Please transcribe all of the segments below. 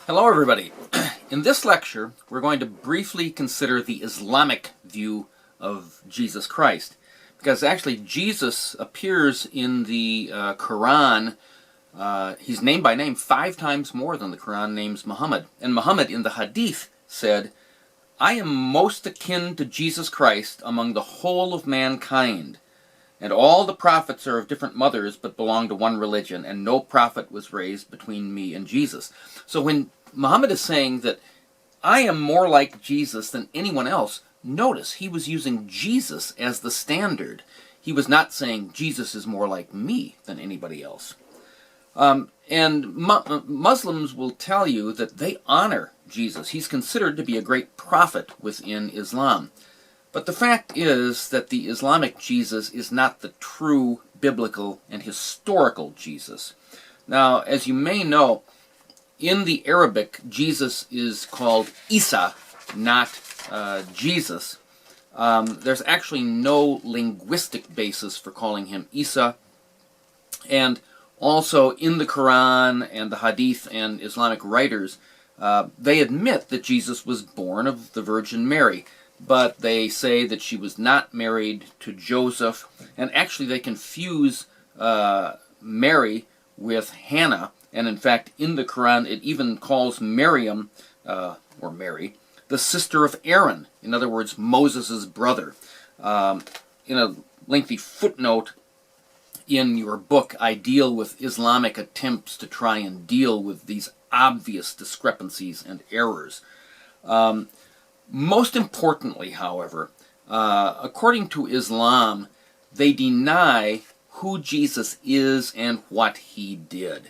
Hello everybody. In this lecture we're going to briefly consider the Islamic view of Jesus Christ, because actually Jesus appears in the Quran. He's named by name 5 times more than the Quran names Muhammad. And Muhammad in the Hadith said, "I am most akin to Jesus Christ among the whole of mankind. And all the prophets are of different mothers, but belong to one religion, and no prophet was raised between me and Jesus." So when Muhammad is saying that I am more like Jesus than anyone else, notice he was using Jesus as the standard. He was not saying Jesus is more like me than anybody else. And Muslims will tell you that they honor Jesus. He's considered to be a great prophet within Islam. But the fact is that the Islamic Jesus is not the true biblical and historical Jesus. Now, as you may know, in the Arabic, Jesus is called Isa, not Jesus. There's actually no linguistic basis for calling him Isa. And also in the Quran and the Hadith and Islamic writers, they admit that Jesus was born of the Virgin Mary. But they say that she was not married to Joseph, and actually they confuse Mary with Hannah, and in fact in the Quran it even calls Miriam, or Mary, the sister of Aaron, in other words Moses' brother. In a lengthy footnote in your book, I deal with Islamic attempts to try and deal with these obvious discrepancies and errors. Most importantly, however, according to Islam, they deny who Jesus is and what he did.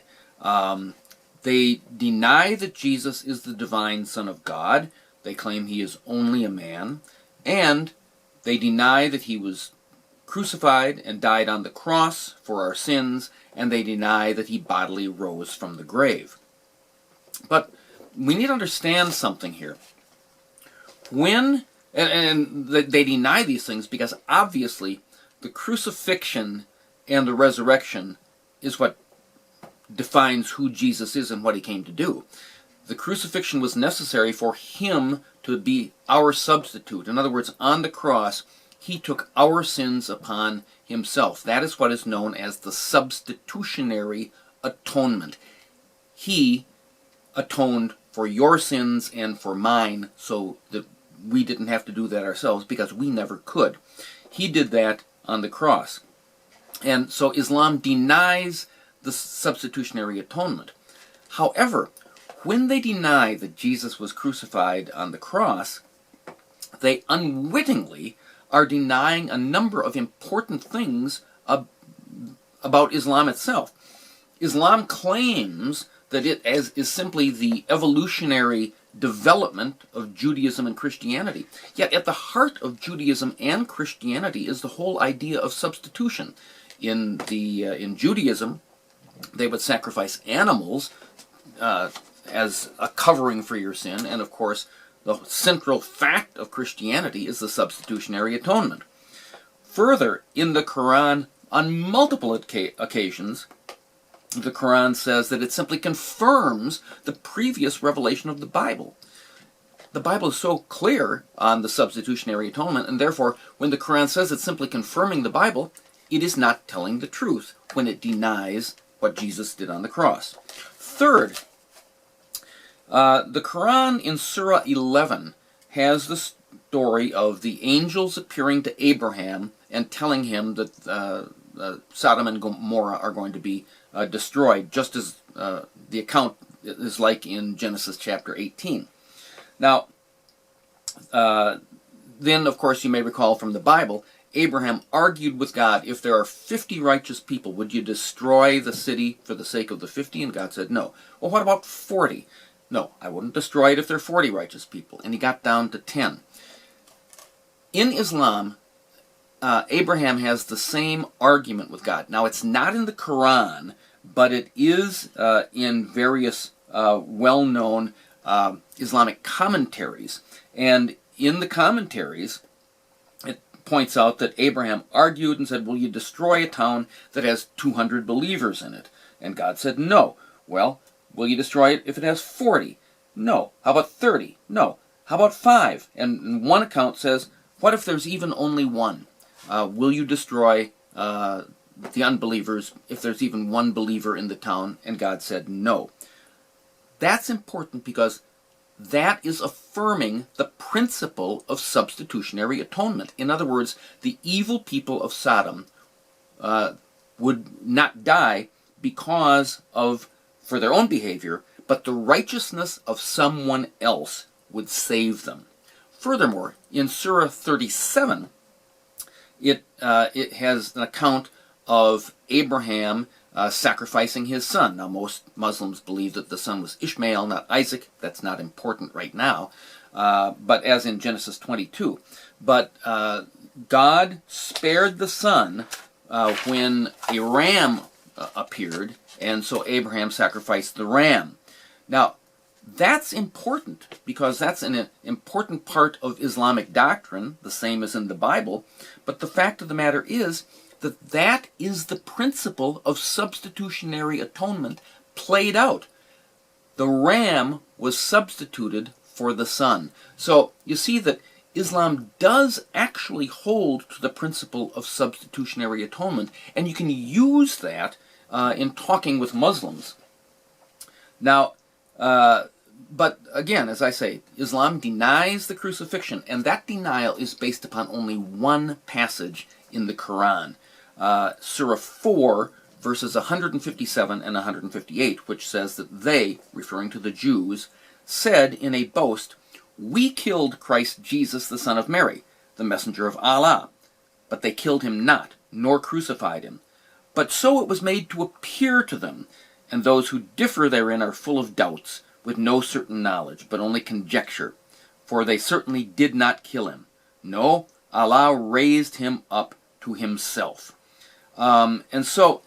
They deny that Jesus is the divine Son of God. They claim he is only a man. And they deny that he was crucified and died on the cross for our sins. And they deny that he bodily rose from the grave. But we need to understand something here. And they deny these things because obviously the crucifixion and the resurrection is what defines who Jesus is and what he came to do. The crucifixion was necessary for him to be our substitute. In other words, on the cross, he took our sins upon himself. That is what is known as the substitutionary atonement. He atoned for your sins and for mine so that we didn't have to do that ourselves because we never could. He did that on the cross. And so Islam denies the substitutionary atonement. However, when they deny that Jesus was crucified on the cross, they unwittingly are denying a number of important things about Islam itself. Islam claims that it is simply the evolutionary development of Judaism and Christianity. Yet at the heart of Judaism and Christianity is the whole idea of substitution. In Judaism, they would sacrifice animals as a covering for your sin, and of course the central fact of Christianity is the substitutionary atonement. Further, in the Quran, on multiple occasions, the Quran says that it simply confirms the previous revelation of the Bible. The Bible is so clear on the substitutionary atonement, and therefore, when the Quran says it's simply confirming the Bible, it is not telling the truth when it denies what Jesus did on the cross. Third, the Quran in Surah 11 has the story of the angels appearing to Abraham and telling him that Sodom and Gomorrah are going to be destroyed, just as the account is like in Genesis chapter 18. Now, then, of course, you may recall from the Bible, Abraham argued with God, if there are 50 righteous people, would you destroy the city for the sake of the 50? And God said, no. Well, what about 40? No, I wouldn't destroy it if there are 40 righteous people. And he got down to 10. In Islam, Abraham has the same argument with God. Now, it's not in the Quran, but it is in various well-known Islamic commentaries. And in the commentaries, it points out that Abraham argued and said, will you destroy a town that has 200 believers in it? And God said, no. Well, will you destroy it if it has 40? No. How about 30? No. How about 5? And one account says, what if there's even only one? Will you destroy the unbelievers if there's even one believer in the town? And God said no. That's important because that is affirming the principle of substitutionary atonement. In other words, the evil people of Sodom would not die for their own behavior, but the righteousness of someone else would save them. Furthermore, in Surah 37, it has an account of Abraham sacrificing his son. Now, most Muslims believe that the son was Ishmael, not Isaac. That's not important right now, but as in Genesis 22. But God spared the son when a ram appeared, and so Abraham sacrificed the ram. Now, that's important because that's an important part of Islamic doctrine, the same as in the Bible. But the fact of the matter is that that is the principle of substitutionary atonement played out. The ram was substituted for the son. So you see that Islam does actually hold to the principle of substitutionary atonement, and you can use that in talking with Muslims. Now, but again, as I say, Islam denies the crucifixion, and that denial is based upon only one passage in the Quran, Surah 4, verses 157 and 158, which says that they, referring to the Jews, said in a boast, "We killed Christ Jesus, the son of Mary, the messenger of Allah. But they killed him not, nor crucified him. But so it was made to appear to them, and those who differ therein are full of doubts, with no certain knowledge, but only conjecture. For they certainly did not kill him. No, Allah raised him up to himself." And so,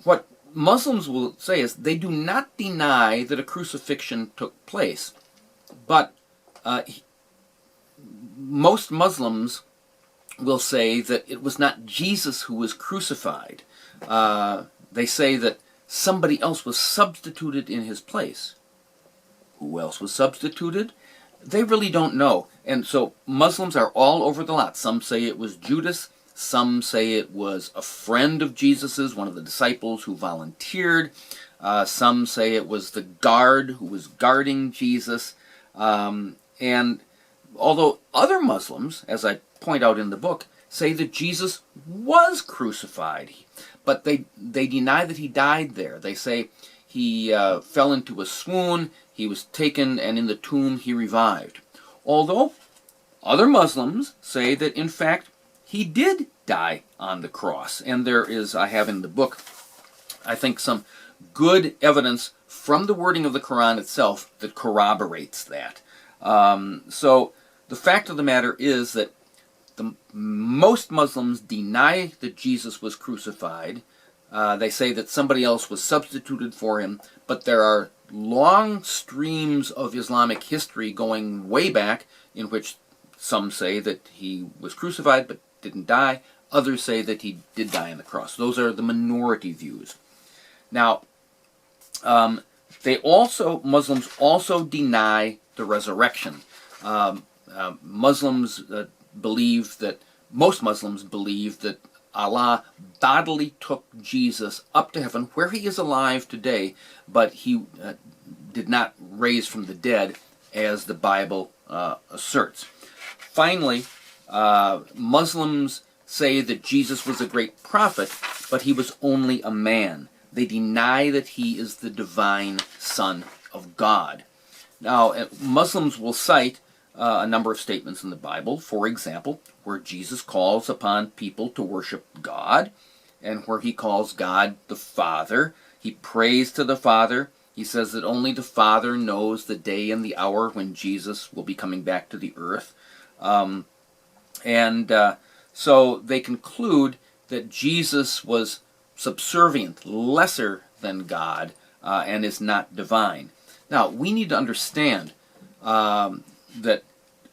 what Muslims will say is they do not deny that a crucifixion took place. But most Muslims will say that it was not Jesus who was crucified. They say that somebody else was substituted in his place. Who else was substituted? They really don't know. And so Muslims are all over the lot. Some say it was Judas. Some say it was a friend of Jesus's, one of the disciples who volunteered. Some say it was the guard who was guarding Jesus. And although other Muslims, as I point out in the book, say that Jesus was crucified, but they deny that he died there. They say he fell into a swoon, he was taken, and in the tomb he revived. Although other Muslims say that, in fact, he did die on the cross. And there is, I have in the book, I think, some good evidence from the wording of the Quran itself that corroborates that. So the fact of the matter is that most Muslims deny that Jesus was crucified. They say that somebody else was substituted for him, but there are long streams of Islamic history going way back in which some say that he was crucified but didn't die. Others say that he did die on the cross. Those are the minority views. Now, Muslims also deny the resurrection. Muslims believe that, most Muslims believe that Allah bodily took Jesus up to heaven, where he is alive today, but he did not raise from the dead, as the Bible asserts. Finally, Muslims say that Jesus was a great prophet, but he was only a man. They deny that he is the divine Son of God. Now, Muslims will cite a number of statements in the Bible, for example, where Jesus calls upon people to worship God, and where he calls God the Father. He prays to the Father. He says that only the Father knows the day and the hour when Jesus will be coming back to the earth. So they conclude that Jesus was subservient, lesser than God, and is not divine. Now, we need to understand that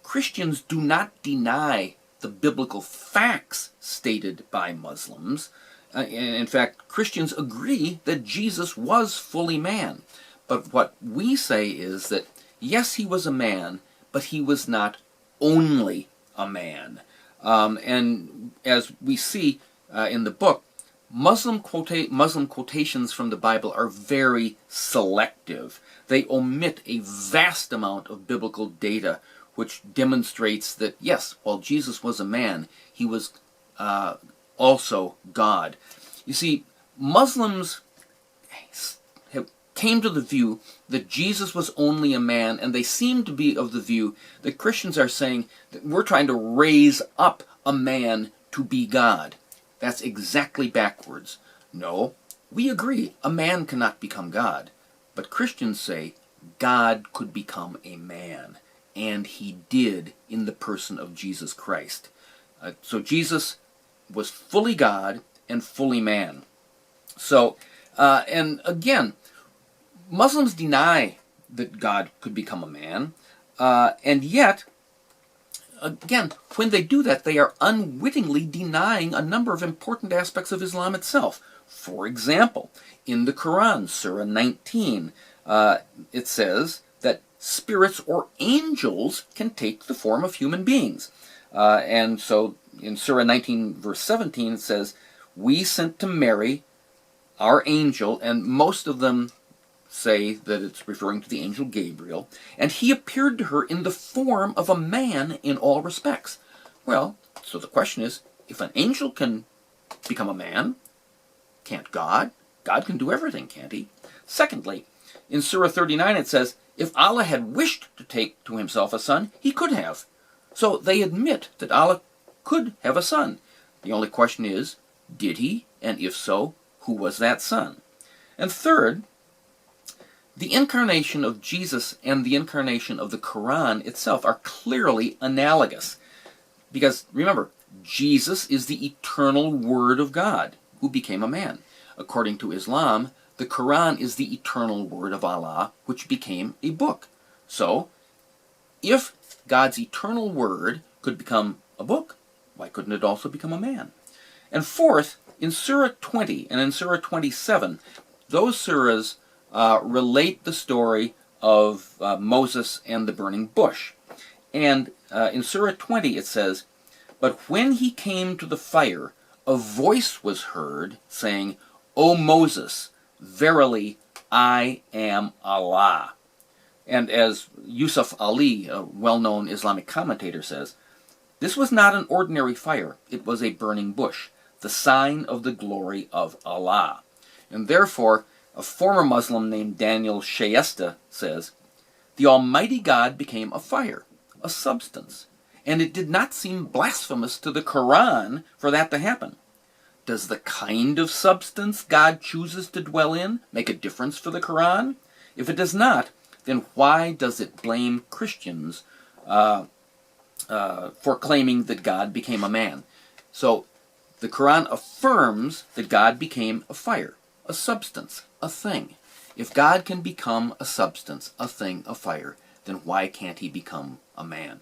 Christians do not deny the biblical facts stated by Muslims. In fact, Christians agree that Jesus was fully man. But what we say is that, yes, he was a man, but he was not only a man. And as we see in the book, Muslim quotations from the Bible are very selective. They omit a vast amount of biblical data which demonstrates that, yes, while Jesus was a man, he was also God. You see, Muslims came to the view that Jesus was only a man, and they seem to be of the view that Christians are saying that we're trying to raise up a man to be God. That's exactly backwards. No, we agree a man cannot become God, but Christians say God could become a man, and he did in the person of Jesus Christ. So Jesus was fully God and fully man. So, and again, Muslims deny that God could become a man, and yet, again, when they do that, they are unwittingly denying a number of important aspects of Islam itself. For example, in the Quran, Surah 19, it says that spirits or angels can take the form of human beings. And so in Surah 19, verse 17, it says, "We sent to Mary our angel," and most of them say that it's referring to the angel Gabriel, "and he appeared to her in the form of a man in all respects." Well, so the question is, if an angel can become a man, can't God? God can do everything, can't he? Secondly, in Surah 39 it says, if Allah had wished to take to himself a son, he could have. So they admit that Allah could have a son. The only question is, did he? And if so, who was that son? And third, the incarnation of Jesus and the incarnation of the Quran itself are clearly analogous. Because, remember, Jesus is the eternal Word of God who became a man. According to Islam, the Quran is the eternal Word of Allah which became a book. So, if God's eternal Word could become a book, why couldn't it also become a man? And fourth, in Surah 20 and in Surah 27, those surahs relate the story of Moses and the burning bush. And in Surah 20 it says, "But when he came to the fire, a voice was heard saying, 'O Moses, verily I am Allah.'" And as Yusuf Ali, a well-known Islamic commentator, says, "This was not an ordinary fire, it was a burning bush, the sign of the glory of Allah." And therefore, a former Muslim named Daniel Shayesta says, "The Almighty God became a fire, a substance, and it did not seem blasphemous to the Quran for that to happen. Does the kind of substance God chooses to dwell in make a difference for the Quran? If it does not, then why does it blame Christians for claiming that God became a man?" So the Quran affirms that God became a fire, a substance, a thing. If God can become a substance, a thing, a fire, then why can't he become a man?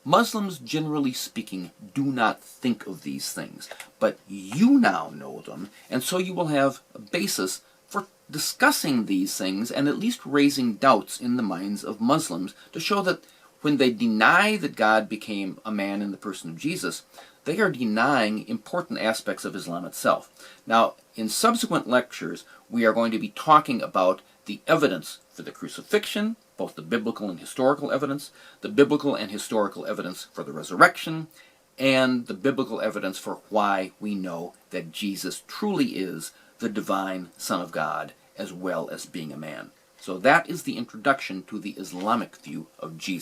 Muslims, generally speaking, do not think of these things, but you now know them, and so you will have a basis for discussing these things and at least raising doubts in the minds of Muslims to show that when they deny that God became a man in the person of Jesus, they are denying important aspects of Islam itself. Now, in subsequent lectures, we are going to be talking about the evidence for the crucifixion, both the biblical and historical evidence, the biblical and historical evidence for the resurrection, and the biblical evidence for why we know that Jesus truly is the divine Son of God, as well as being a man. So that is the introduction to the Islamic view of Jesus.